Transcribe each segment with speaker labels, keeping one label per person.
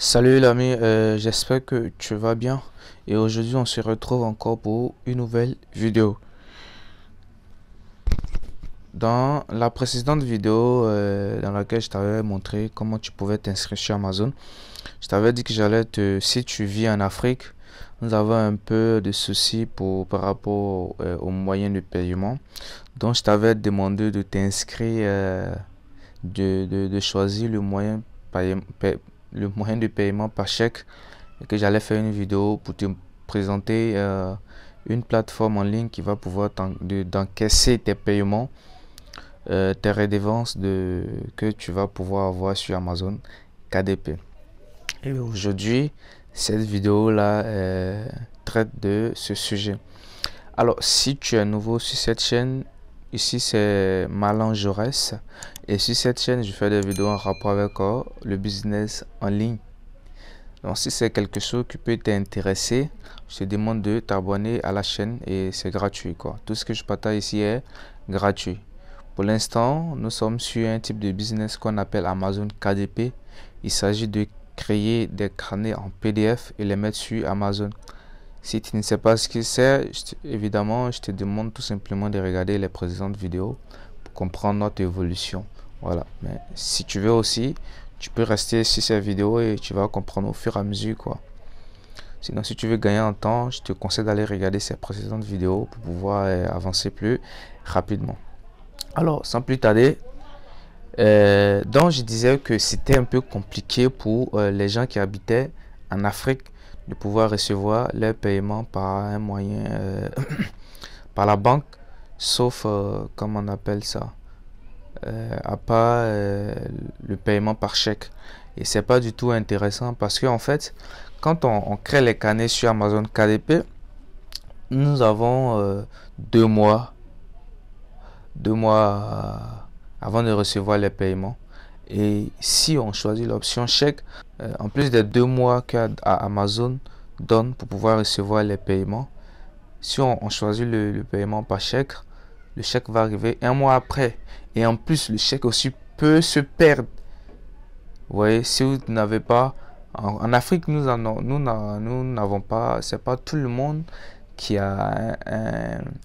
Speaker 1: Salut l'ami, j'espère que tu vas bien et aujourd'hui on se retrouve encore pour une nouvelle vidéo. Dans la précédente vidéo dans laquelle je t'avais montré comment tu pouvais t'inscrire sur Amazon, je t'avais dit que si tu vis en Afrique, nous avons un peu de soucis par rapport aux moyens de paiement. Donc je t'avais demandé de t'inscrire, de choisir le moyen de paiement par chèque et que j'allais faire une vidéo pour te présenter une plateforme en ligne qui va pouvoir d'encaisser tes paiements, tes redevances que tu vas pouvoir avoir sur Amazon KDP. Et aujourd'hui, cette vidéo-là traite de ce sujet. Alors, si tu es nouveau sur cette chaîne, ici c'est Malan Jaurès. Et sur cette chaîne, je fais des vidéos en rapport avec le business en ligne. Donc si c'est quelque chose qui peut t'intéresser, je te demande de t'abonner à la chaîne et c'est gratuit quoi. Tout ce que je partage ici est gratuit. Pour l'instant, nous sommes sur un type de business qu'on appelle Amazon KDP. Il s'agit de créer des carnets en PDF et les mettre sur Amazon. Si tu ne sais pas ce que c'est, évidemment, je te demande tout simplement de regarder les précédentes vidéos pour comprendre notre évolution. Voilà. Mais si tu veux aussi, tu peux rester sur cette vidéo et tu vas comprendre au fur et à mesure quoi. Sinon, si tu veux gagner en temps, je te conseille d'aller regarder ces précédentes vidéos pour pouvoir avancer plus rapidement. Alors, sans plus tarder, donc je disais que c'était un peu compliqué pour les gens qui habitaient en Afrique de pouvoir recevoir leurs paiements par un moyen, par la banque, sauf, comment on appelle ça, à part le paiement par chèque. Et c'est pas du tout intéressant parce que en fait, quand on crée les carnets sur Amazon KDP, nous avons 2 mois, 2 mois avant de recevoir les paiements. Et si on choisit l'option chèque, en plus des 2 mois qu'Amazon donne pour pouvoir recevoir les paiements, si on choisit le paiement par chèque, le chèque va arriver un mois après. Et en plus, le chèque aussi peut se perdre. Vous voyez, si vous n'avez pas... En Afrique, nous n'avons pas... C'est pas tout le monde qui a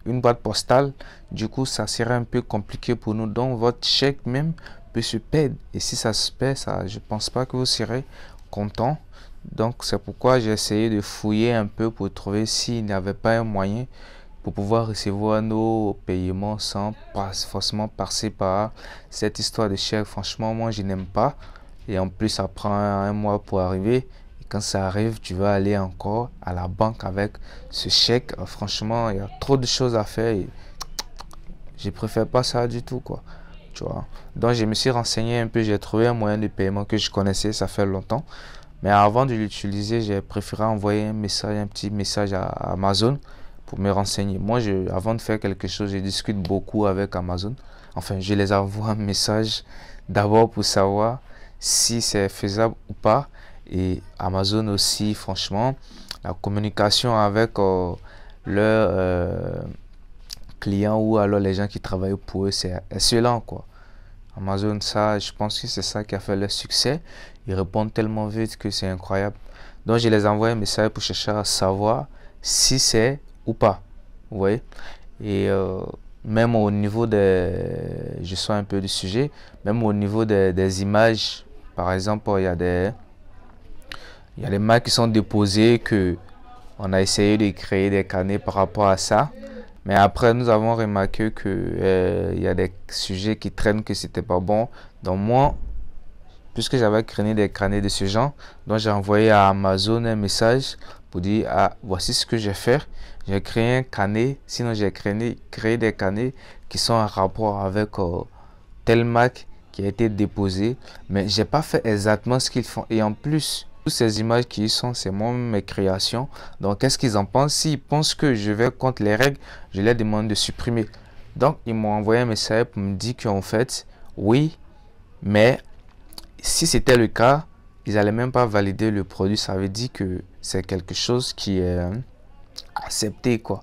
Speaker 1: une boîte postale. Du coup, ça serait un peu compliqué pour nous. Donc, votre chèque même peut se perdre. Et si ça se perd, je pense pas que vous serez content. Donc, c'est pourquoi j'ai essayé de fouiller un peu pour trouver s'il n'y avait pas un moyen pour pouvoir recevoir nos paiements sans forcément passer par cette histoire de chèque. Franchement, moi, je n'aime pas. Et en plus, ça prend un mois pour arriver. Et quand ça arrive, tu vas aller encore à la banque avec ce chèque. Franchement, il y a trop de choses à faire. Et je préfère pas ça du tout, quoi. Tu vois. Donc, je me suis renseigné un peu. J'ai trouvé un moyen de paiement que je connaissais. Ça fait longtemps. Mais avant de l'utiliser, j'ai préféré envoyer un petit message à Amazon pour me renseigner. Moi, avant de faire quelque chose, je discute beaucoup avec Amazon. Enfin, je les envoie un message d'abord pour savoir si c'est faisable ou pas. Et Amazon aussi, franchement, la communication avec leurs clients ou alors les gens qui travaillent pour eux, c'est excellent, quoi. Amazon, ça, je pense que c'est ça qui a fait leur succès. Ils répondent tellement vite que c'est incroyable. Donc, je les envoie un message pour chercher à savoir si c'est ou pas. Vous voyez? Et même au niveau je sors un peu du sujet, même au niveau des images, par exemple, il y a des marques qui sont déposées que on a essayé de créer des carnets par rapport à ça. Mais après, nous avons remarqué que il y a des sujets qui traînent que c'était pas bon. Donc moi, puisque j'avais créé des carnets de ce genre, donc j'ai envoyé à Amazon un message pour dire ah, voici ce que je vais faire. J'ai créé un carnet, sinon j'ai créé des carnets qui sont en rapport avec tel marque qui a été déposé, mais j'ai pas fait exactement ce qu'ils font. Et en plus, toutes ces images qui y sont, c'est moi mes créations. Donc qu'est-ce qu'ils en pensent? S'ils pensent que je vais contre les règles, je leur demande de supprimer. Donc ils m'ont envoyé un message pour me dire qu'en fait, oui, mais si c'était le cas, ils n'allaient même pas valider le produit. Ça veut dire que c'est quelque chose qui est accepté, quoi,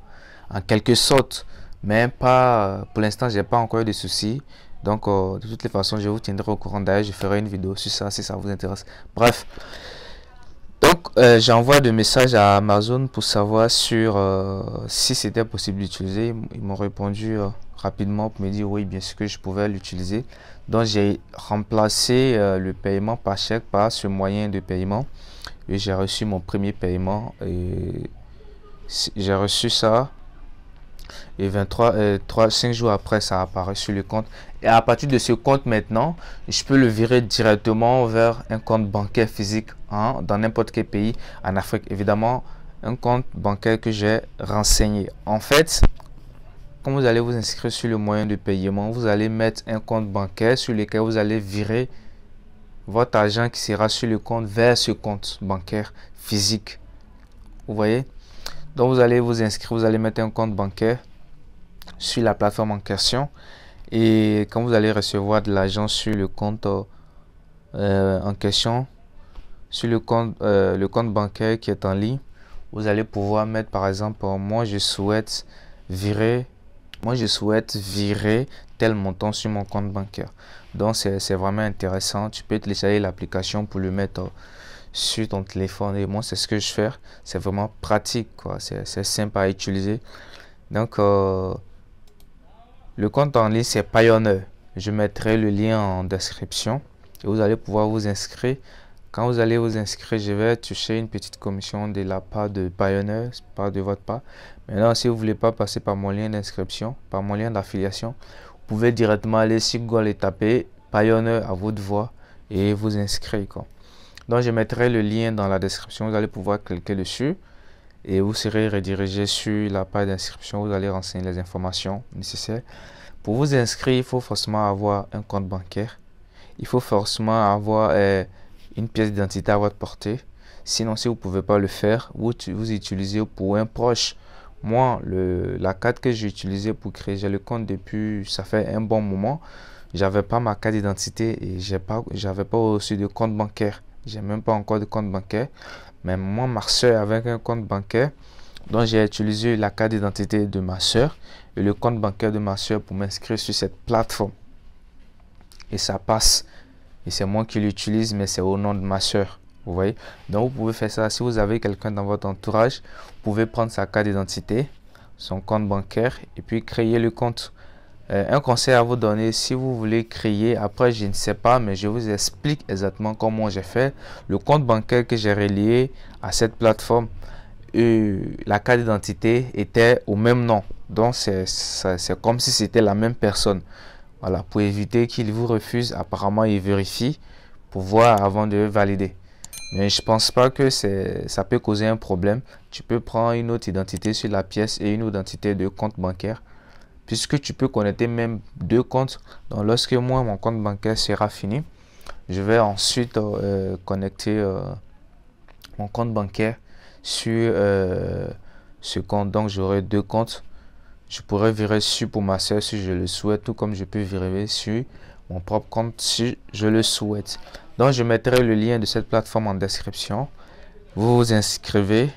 Speaker 1: en quelque sorte. Mais pas, pour l'instant, j'ai pas encore eu de soucis. Donc, de toutes les façons, je vous tiendrai au courant. D'ailleurs, je ferai une vidéo sur ça si ça vous intéresse. Bref, j'envoie des messages à Amazon pour savoir si c'était possible d'utiliser. Ils m'ont répondu rapidement pour me dire oui, bien sûr que je pouvais l'utiliser. Donc j'ai remplacé le paiement par chèque par ce moyen de paiement. Et j'ai reçu mon premier paiement et j'ai reçu ça. Et 5 jours après, ça apparaît sur le compte. Et à partir de ce compte maintenant, je peux le virer directement vers un compte bancaire physique dans n'importe quel pays en Afrique. Évidemment, un compte bancaire que j'ai renseigné. En fait, quand vous allez vous inscrire sur le moyen de paiement, vous allez mettre un compte bancaire sur lequel vous allez virer votre argent qui sera sur le compte vers ce compte bancaire physique. Vous voyez? Donc vous allez vous inscrire, vous allez mettre un compte bancaire sur la plateforme en question. Et quand vous allez recevoir de l'argent sur le compte en question, sur le compte bancaire qui est en ligne, vous allez pouvoir mettre par exemple, moi je souhaite virer tel montant sur mon compte bancaire. Donc c'est vraiment intéressant. Tu peux télécharger l'application pour le mettre sur ton téléphone. Et moi c'est ce que je fais. C'est vraiment pratique, quoi. C'est simple à utiliser. Donc le compte en ligne c'est Payoneer. Je mettrai le lien en description et vous allez pouvoir vous inscrire. Quand vous allez vous inscrire, je vais toucher une petite commission de la part de Payoneer, pas de votre part. Maintenant, si vous ne voulez pas passer par mon lien d'inscription, par mon lien d'affiliation, vous pouvez directement aller sur Google et taper Payoneer à votre voix et vous inscrire, quoi. Donc, je mettrai le lien dans la description. Vous allez pouvoir cliquer dessus et vous serez redirigé sur la page d'inscription. Vous allez renseigner les informations nécessaires. Pour vous inscrire, il faut forcément avoir un compte bancaire. Il faut forcément avoir une pièce d'identité à votre portée. Sinon, si vous ne pouvez pas le faire, vous utilisez pour un proche. Moi, la carte que j'ai utilisée pour créer, j'ai le compte depuis, ça fait un bon moment. J'avais pas ma carte d'identité et j'avais pas aussi de compte bancaire. J'ai même pas encore de compte bancaire. Mais moi, ma soeur avec un compte bancaire, donc j'ai utilisé la carte d'identité de ma soeur et le compte bancaire de ma soeur pour m'inscrire sur cette plateforme. Et ça passe. Et c'est moi qui l'utilise, mais c'est au nom de ma soeur. Vous voyez? Donc vous pouvez faire ça. Si vous avez quelqu'un dans votre entourage, vous pouvez prendre sa carte d'identité, son compte bancaire et puis créer le compte. Un conseil à vous donner, si vous voulez créer, après je ne sais pas, mais je vous explique exactement comment j'ai fait. Le compte bancaire que j'ai relié à cette plateforme, la carte d'identité était au même nom. Donc c'est comme si c'était la même personne. Voilà, pour éviter qu'il vous refuse, apparemment il vérifie pour voir avant de valider. Mais je pense pas que ça peut causer un problème. Tu peux prendre une autre identité sur la pièce et une autre identité de compte bancaire. Puisque tu peux connecter même deux comptes. Donc lorsque moi mon compte bancaire sera fini, je vais ensuite connecter mon compte bancaire sur ce compte. Donc j'aurai deux comptes. Je pourrais virer sur pour ma soeur si je le souhaite, tout comme je peux virer sur mon propre compte si je le souhaite. Donc je mettrai le lien de cette plateforme en description. Vous vous inscrivez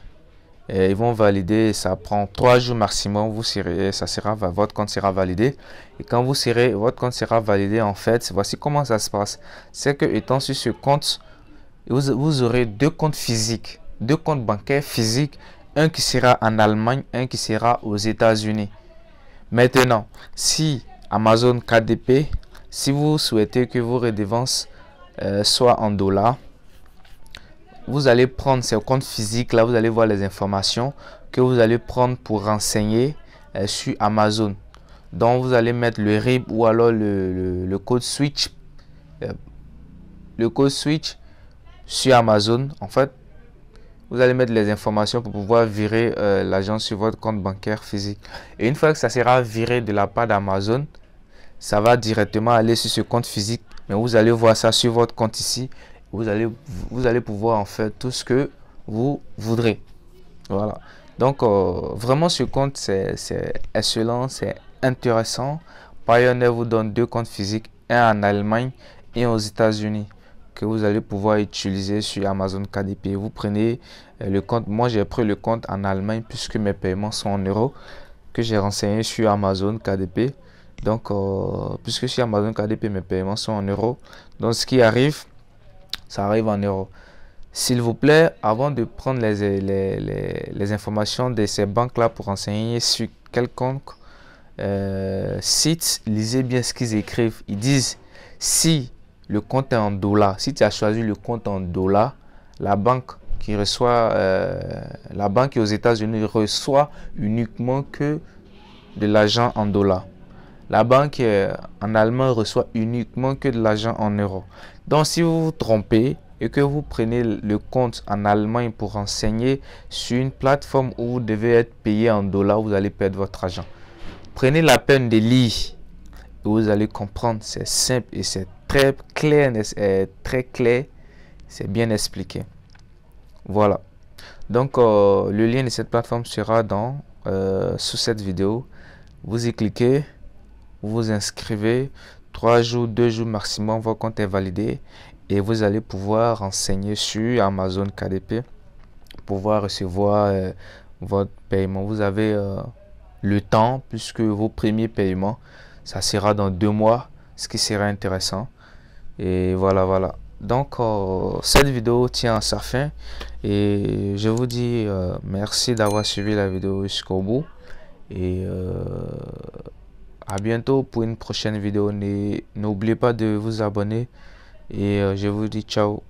Speaker 1: et ils vont valider. Ça prend 3 jours maximum. Votre compte sera validé. Et quand votre compte sera validé, en fait, voici comment ça se passe. C'est que étant sur ce compte, vous aurez deux comptes physiques, deux comptes bancaires physiques, un qui sera en Allemagne, un qui sera aux États-Unis. Maintenant, si Amazon KDP, si vous souhaitez que vos redevances soient en dollars, vous allez prendre ces comptes physiques là, vous allez voir les informations que vous allez prendre pour renseigner sur Amazon. Donc vous allez mettre le RIB ou alors le code switch, sur Amazon. En fait, vous allez mettre les informations pour pouvoir virer l'argent sur votre compte bancaire physique. Et une fois que ça sera viré de la part d'Amazon, ça va directement aller sur ce compte physique. Mais vous allez voir ça sur votre compte ici. Vous allez pouvoir en faire tout ce que vous voudrez. Voilà. Donc, vraiment, ce compte, c'est excellent, c'est intéressant. Payoneer vous donne deux comptes physiques, un en Allemagne et aux États-Unis, que vous allez pouvoir utiliser sur Amazon KDP. Vous prenez le compte. Moi, j'ai pris le compte en Allemagne puisque mes paiements sont en euros, que j'ai renseigné sur Amazon KDP. Donc, puisque sur Amazon KDP, mes paiements sont en euros. Donc, ce qui arrive, ça arrive en euros. S'il vous plaît, avant de prendre les informations de ces banques-là pour renseigner sur quelconque site, lisez bien ce qu'ils écrivent. Ils disent, si le compte est en dollars, si tu as choisi le compte en dollars, la banque qui reçoit, la banque aux États-Unis reçoit uniquement que de l'argent en dollars. La banque en Allemagne reçoit uniquement que de l'argent en euros. Donc si vous vous trompez et que vous prenez le compte en Allemagne pour renseigner sur une plateforme où vous devez être payé en dollars, vous allez perdre votre argent. Prenez la peine de lire et vous allez comprendre. C'est simple et c'est très clair, c'est bien expliqué. Voilà. Donc le lien de cette plateforme sera sous cette vidéo. Vous y cliquez, vous vous inscrivez, 3 jours, 2 jours maximum, votre compte est validé et vous allez pouvoir renseigner sur Amazon KDP, pouvoir recevoir votre paiement. Vous avez le temps, puisque vos premiers paiements, ça sera dans 2 mois, ce qui sera intéressant. Et voilà. Donc cette vidéo tient à sa fin et je vous dis merci d'avoir suivi la vidéo jusqu'au bout et à bientôt pour une prochaine vidéo. N'oubliez pas de vous abonner et je vous dis ciao.